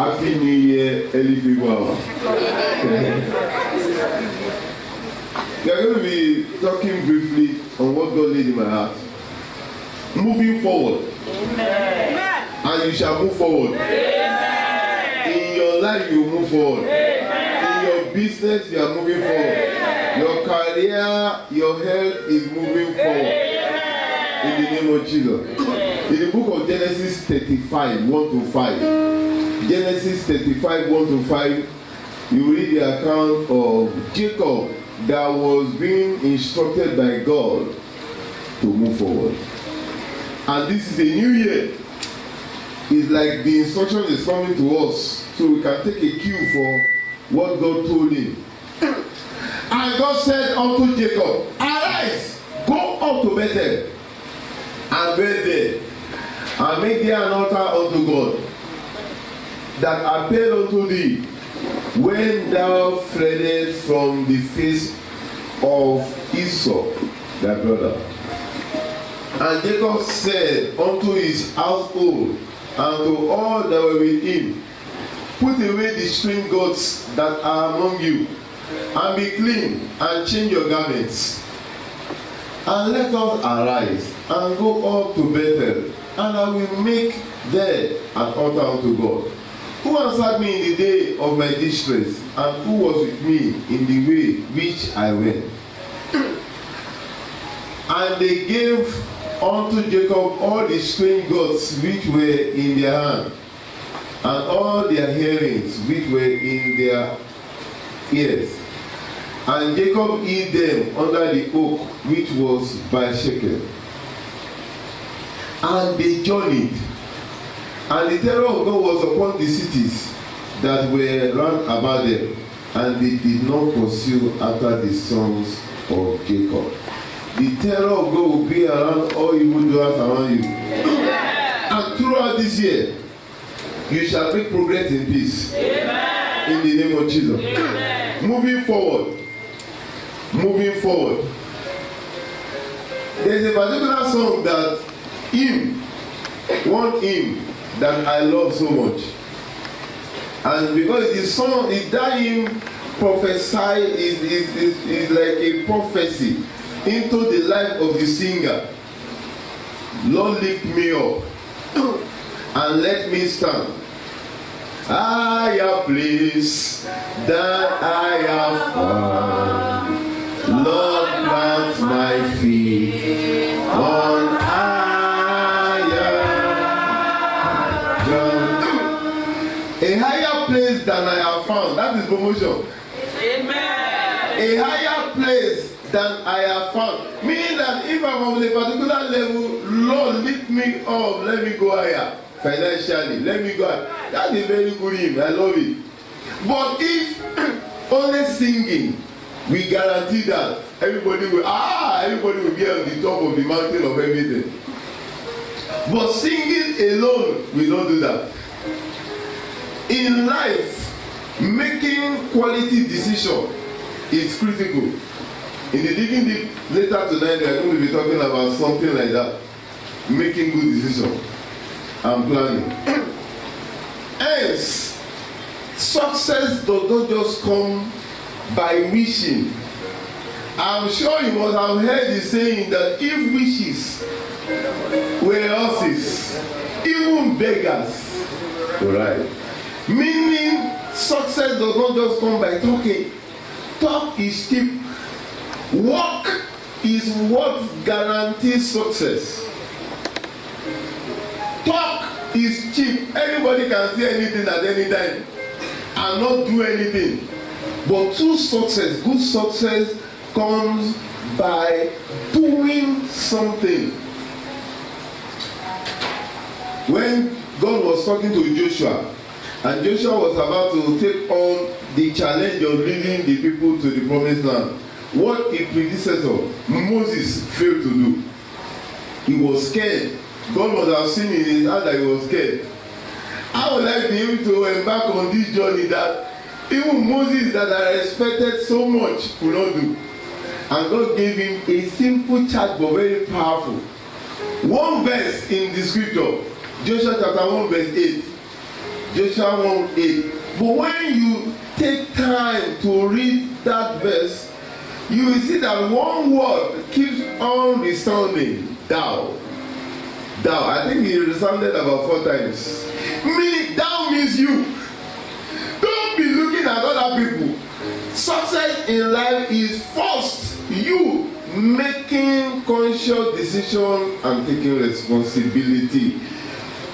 Happy New Year, early February. We are going to be talking briefly on what God laid in my heart. Moving forward. Amen. And you shall move forward. Amen. In your life, you move forward. Amen. In your business, you are moving forward. Amen. Your career, your health is moving forward. Amen. In the name of Jesus. Amen. In the book of Genesis 35, 1 to 5. Genesis 35, 1 to 5, you read the account of Jacob that was being instructed by God to move forward. And this is a new year. It's like the instruction is coming to us, so we can take a cue for what God told him. And God said unto Jacob, arise, go up to Bethel, and dwell there, and make there an altar unto God, that appeared unto thee when thou fleddest from the face of Esau thy brother. And Jacob said unto his household and to all that were with him, put away the strange gods that are among you, and be clean, and change your garments, and let us arise and go up to Bethel, and I will make there an altar unto God. Who answered me in the day of my distress, and who was with me in the way which I went? And they gave unto Jacob all the strange gods which were in their hand, and all their earrings which were in their ears. And Jacob hid them under the oak which was by Shechem. And they journeyed. And the terror of God was upon the cities that were round about them, and they did not pursue after the sons of Jacob. The terror of God will be around all evildoers around you. And throughout this year, you shall make progress in peace. In the name of Jesus. Moving forward. Moving forward. There is a particular song that one hymn that I love so much, and because the song, that hymn prophesy is like a prophecy into the life of the singer. Lord, lift me up and let me stand higher place that I have found. Lord, plant my feet on a higher place than I have found. That is promotion. Amen. A higher place than I have found. Meaning that if I'm on a particular level, Lord, lift me up, let me go higher. Financially, let me go higher. That's a very good hymn. I love it. But if only singing, we guarantee that everybody will be on the top of the mountain of everything. But singing alone, we don't do that. In life, making quality decision is critical. In the digging deep later tonight, we are going to be talking about something like that. Making good decision and planning. Hence, success does not just come by wishing. I'm sure you must have heard the saying that if wishes were horses, even beggars will ride. Meaning, success does not just come by talking. Talk is cheap. Work is what guarantees success. Talk is cheap. Anybody can say anything at any time and not do anything. But true success, good success, comes by doing something. When God was talking to Joshua, and Joshua was about to take on the challenge of leading the people to the promised land, what his predecessor, Moses, failed to do. He was scared. God must have seen in his heart that he was scared. How would I be able to embark on this journey that even Moses, that I respected so much, could not do? And God gave him a simple charge but very powerful. One verse in the scripture, Joshua chapter 1 verse 8. Joshua 1:8. But when you take time to read that verse, you will see that one word keeps on resounding. Thou. Thou. I think it resounded about 4 times. Meaning, thou means you. Don't be looking at other people. Success in life is first you making conscious decision and taking responsibility.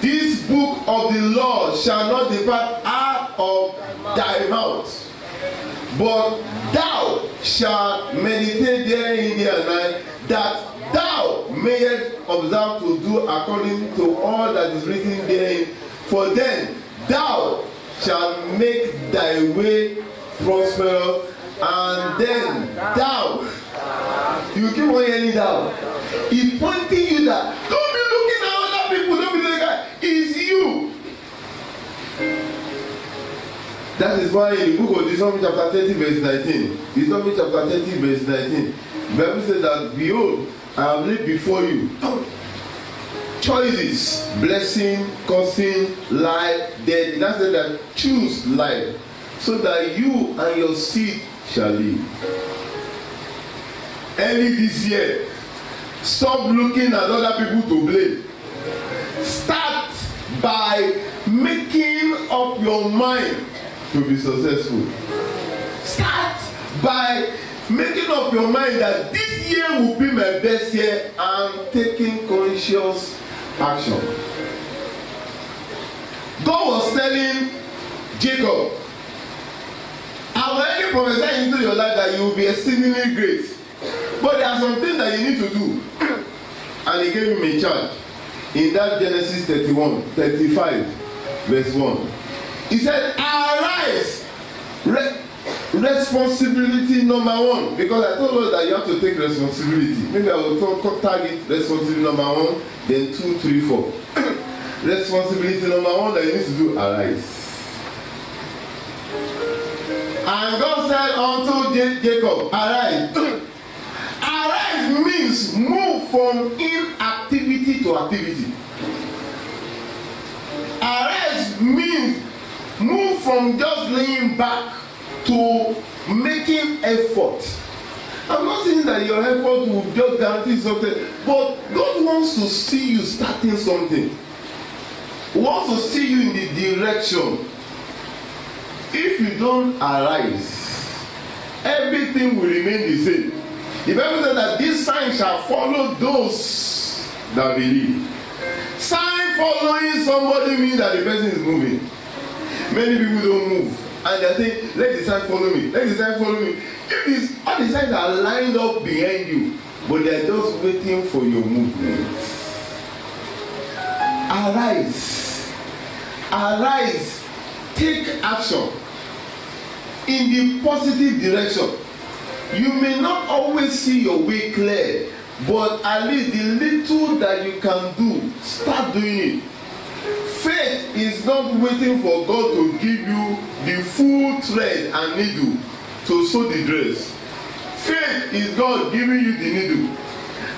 This book of the law shall not depart out of thy mouth, but thou shalt meditate therein day and night, that thou mayest observe to do according to all that is written therein. For then thou shalt make thy way prosperous, and then thou, you keep on hearing thou, it's pointing you that don't be looking at other people, don't be looking at, it's you. That is why in the book of Deuteronomy chapter 30 verse 19, Deuteronomy chapter 30 verse 19, the Bible says that, behold, I have laid before you choices, blessing, cursing, life, death. That's that choose life, so that you and your seed shall live. Early this year, stop looking at other people to blame. Start by making up your mind to be successful. Start by making up your mind that this year will be my best year and taking conscious action. God was telling Jacob, I've already prophesied into your life that you will be exceedingly great, but there are some things that you need to do. And he gave him a charge in that Genesis 35 verse 1. He said, arise. Responsibility number 1, because I told us that you have to take responsibility. Maybe I will target responsibility number 1, then 2, 3, 4. Responsibility number 1 that you need to do, arise. And God said unto Jacob, arise. Arise means move from inactivity to activity. Arise means move from just laying back to making effort. I'm not saying that your effort will just guarantee something, but God wants to see you starting something. He wants to see you in the direction. If you don't arise, everything will remain the same. The Bible says that this sign shall follow those that believe. Sign following somebody means that the person is moving. Many people don't move, and they say, let the sign follow me, let the sign follow me. If all the signs are lined up behind you, but they are just waiting for your movement. Arise. Arise. Take action in the positive direction. You may not always see your way clear, but at least the little that you can do, start doing it. Faith is not waiting for God to give you the full thread and needle to sew the dress. Faith is God giving you the needle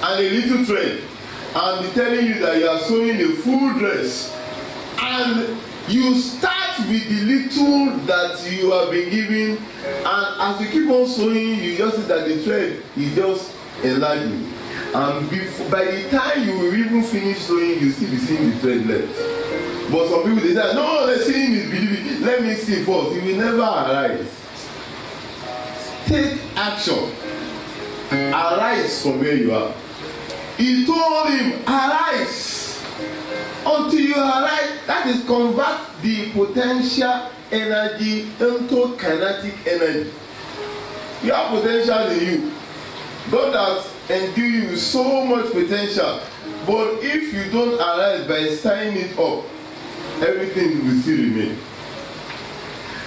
and a little thread and telling you that you are sewing a full dress, and you start with the little that you have been given, and as you keep on sewing, you just see that the thread is just enlarging, and by the time you will even finish sewing, you still be seeing the thread left. But some people, they say, no, let's see him is believing, let me see first. He will never arise. Take action. Arise from where you are. He told him, arise. Until you arise, that is convert the potential energy into kinetic energy. You have potential in you. God has endued you with so much potential. But if you don't arise by stirring it up, everything will still remain.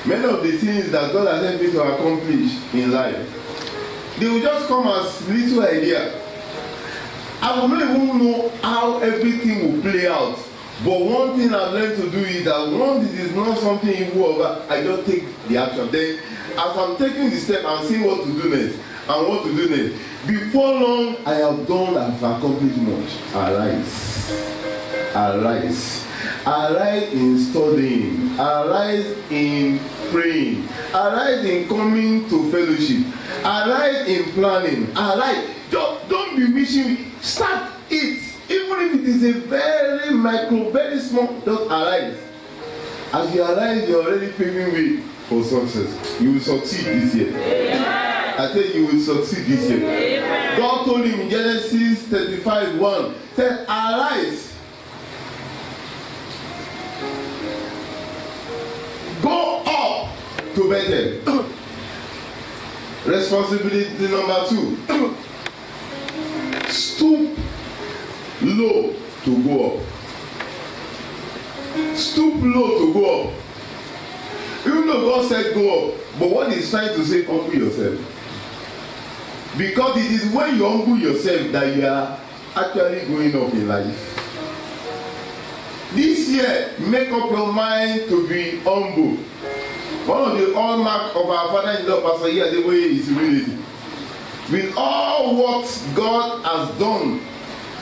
Many of the things that God has helped me to accomplish in life, they will just come as little idea. I will not even know how everything will play out. But one thing I've learned to do is that once it is not something evil over, I just take the action. Then, as I'm taking the step, I'm seeing what to do next and what to do next. Before long, I have done and accomplished much. Arise. Arise. Arise in studying. Arise in praying. Arise in coming to fellowship. Arise in planning. Arise. Don't be wishing. Start it. Even if it is a very micro, very small, just arise. As you arise, you are already paving way for success. You will succeed this year. Amen. I tell you will succeed this year. Amen. God told him in Genesis 35:1, said, arise. Go up to Bethel. Responsibility number 2. Stoop low to go up. Stoop low to go up. Even though God said go up, but what he's trying to say, humble yourself. Because it is when you humble yourself that you are actually going up in life. This year, make up your mind to be humble. One of the hallmarks of our father-in-law, Pastor Adeboye, is humility. With all what God has done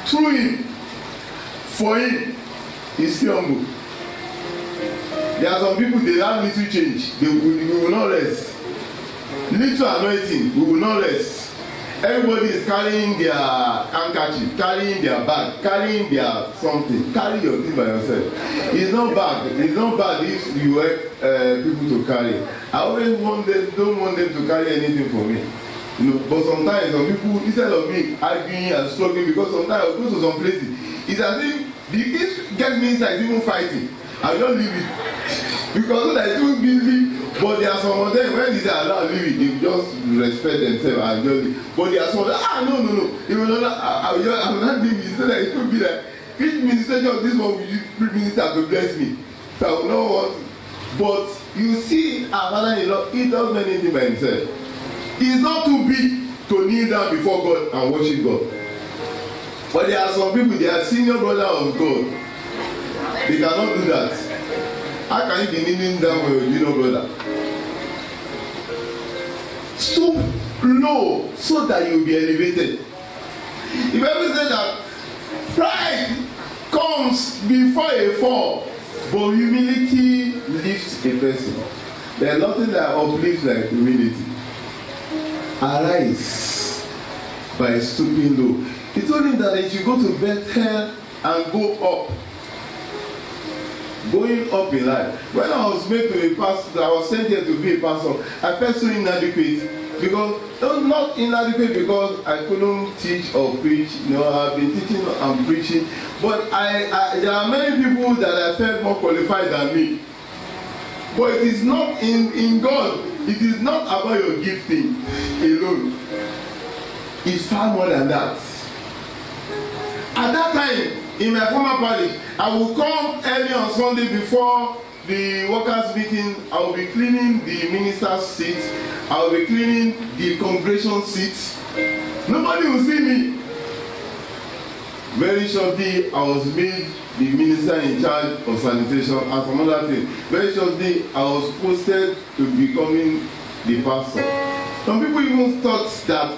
through him, for him, he's still humble. There are some people, they have little change, we will not rest. Little anointing, we will not rest. Everybody is carrying their handkerchief, carrying their bag, carrying their something. Carry your thing by yourself. It's not bad. It's not bad if you help people to carry. I always don't want them to carry anything for me. You know, but sometimes some people, instead of me arguing and struggling, because sometimes I go to some places, it's as if it gets me inside, even fighting. I don't leave it. Because I too busy. But there are some of them, when they are allowed to leave it, they just respect themselves and just leave. But there are some that, no. They will not, I will not leave it. So that it could be like, which ministration of this one will you minister to bless me? So I will not want. But you see, our father-in-law, he does many things by himself. He's not too big to kneel down before God and worship God. But there are some people, they are senior brother of God. They cannot do that. How can you be kneeling down for your junior brother? Stoop low so that you will be elevated. The Bible says that pride comes before a fall, but humility lifts a person. There is nothing that uplifts like humility. Arise by stooping low. He told him that he should go to Bethel and go up. Going up in life. When I was made to be a pastor, I was sent here to be a pastor. I felt so inadequate because not inadequate because I couldn't teach or preach. You know, I've been teaching and preaching, but there are many people that I felt more qualified than me. But it is not in God. It is not about your gifting alone. It's far more than that. At that time, in my former parish, I will come early on Sunday before the workers' meeting. I will be cleaning the minister's seats. I will be cleaning the congregation seats. Nobody will see me. Very shortly, I was made the minister in charge of sanitation and some other things. Very shortly, I was posted to becoming the pastor. Some people even thought that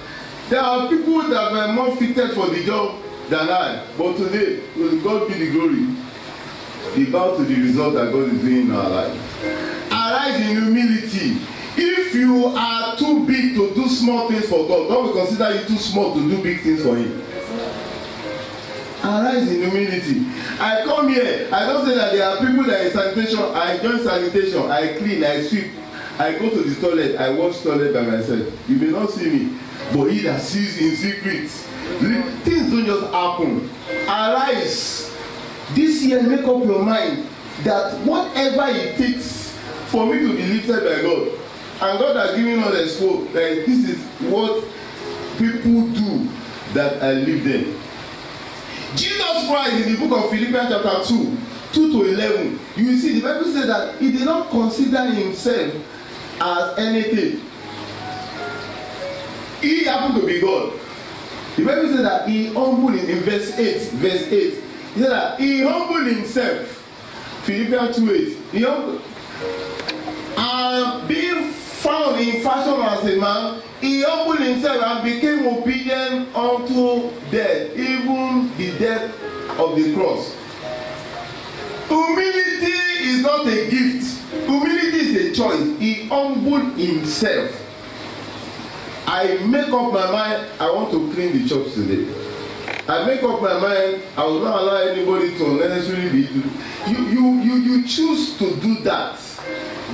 there are people that were more fitted for the job than I. But today, will God be the glory? Be bow to the result that God is doing in our life. Arise in humility. If you are too big to do small things for God, God will consider you too small to do big things for Him. Arise in humility. I come here, I don't say that there are people that in sanitation, I join sanitation, I clean, I sweep, I go to the toilet, I wash toilet by myself. You may not see me, but he that sees in secret. Things don't just happen. Arise. This year, make up your mind that whatever it takes for me to be lifted by God, and God has given us a scope, that this is what people do that I live them. Jesus Christ in the book of Philippians chapter 2 to 11, you see the Bible says that he did not consider himself as anything. He happened to be God. The Bible says that he humbled in verse 8. He said that he humbled himself. Philippians 2:8. He humbled. And being found in fashion as a man, he humbled himself and became obedient unto death, even the death of the cross. is not a gift. Humility is a choice. He humbled himself. I make up my mind, I want to clean the church today. I make up my mind, I will not allow anybody to unnecessarily be. You choose to do that.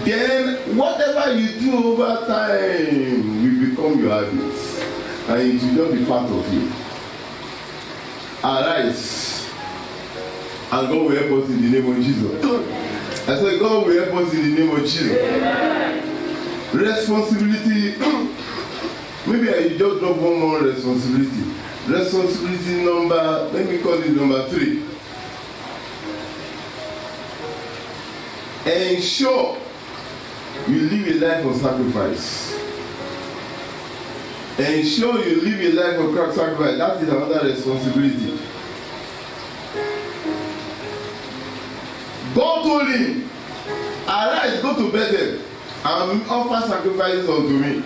Then whatever you do over time will become your habits. And it will not be part of you. Arise. And God will help us in the name of Jesus. I said, God will help us in the name of Jesus. Amen. Responsibility. Maybe I just drop one more responsibility. Responsibility number, let me call it number 3. Ensure you live a life of sacrifice. Ensure you live a life of sacrifice. That is another responsibility. God told him, arise, go to Bethel and offer sacrifices unto me.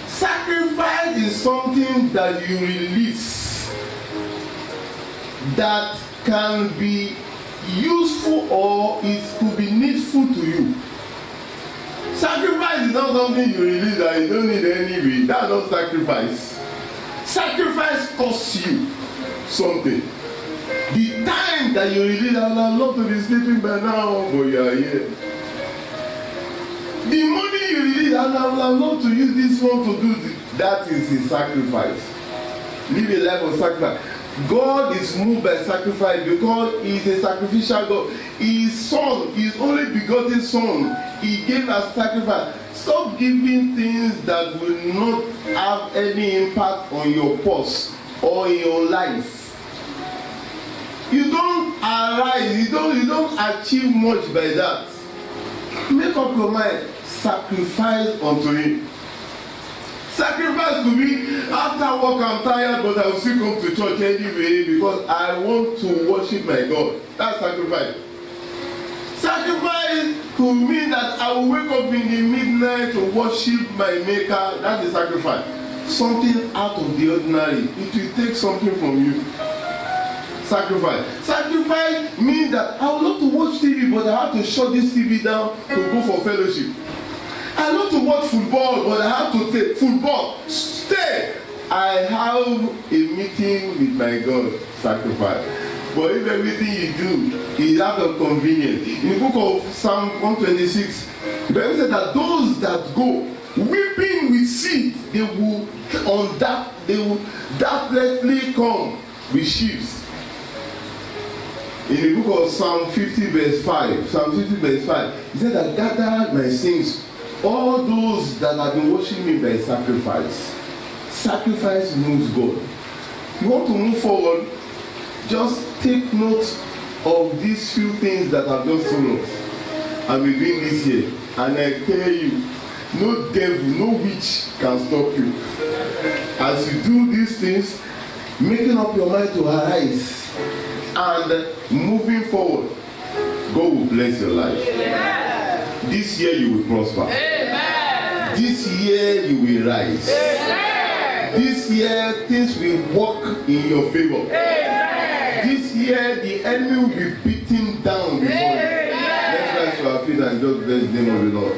Sacrifice is something that you release that can be useful or it could be needful to you. Sacrifice is not something you release that you don't need anyway. That's not sacrifice. Sacrifice costs you something. The time that you release, I would love to be sleeping by now, but you are here. The money you release, I would love to use this one to do this. That is a sacrifice. Live a life of sacrifice. God is moved by sacrifice because He is a sacrificial God. His Son, His only begotten Son, He gave as sacrifice. Stop giving things that will not have any impact on your purse or in your life. You don't arise, you don't achieve much by that. Make up your mind, sacrifice unto Him. Sacrifice to me, after work I'm tired, but I will still come to church anyway because I want to worship my God. That's sacrifice. Sacrifice to mean that I will wake up in the midnight to worship my Maker. That's a sacrifice. Something out of the ordinary. It will take something from you. Sacrifice. Sacrifice means that I would love to watch TV, but I have to shut this TV down to go for fellowship. I love to watch football, but I have to take football. Stay. I have a meeting with my God. Sacrifice. But if everything you do is out of convenience, in the book of Psalm 126, the Bible said that those that go weeping with seed, they will doubtlessly come with sheaves. In the book of Psalm 50 verse 5, Psalm 50 verse 5, he said that gather my saints, all those that have been worshiping me by sacrifice. Sacrifice moves God. You want to move forward, just take note of these few things that I've just told us. I'll be doing this year. And I tell you, no devil, no witch can stop you. As you do these things, making up your mind to arise and moving forward, God will bless your life. Amen. This year you will prosper. Amen. This year you will rise. Amen. This year things will work in your favor. Amen. This year the enemy will be beaten down before you. Let's rise to our feet and just bless the name of the Lord.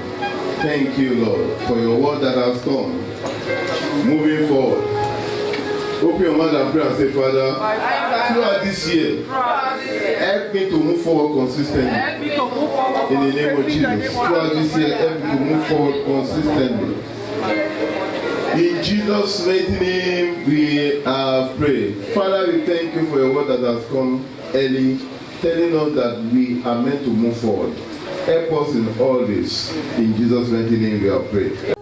Thank you, Lord, for your word that has come. Moving forward. Open your mouth and pray and say, Father, throughout this year, help me to move forward consistently. In the name of Jesus. Throughout this year, help me to move forward consistently. In Jesus' mighty name, we have prayed. Father, we thank you for your word that has come early, telling us that we are meant to move forward. Help us in all this. In Jesus' mighty name, we have prayed.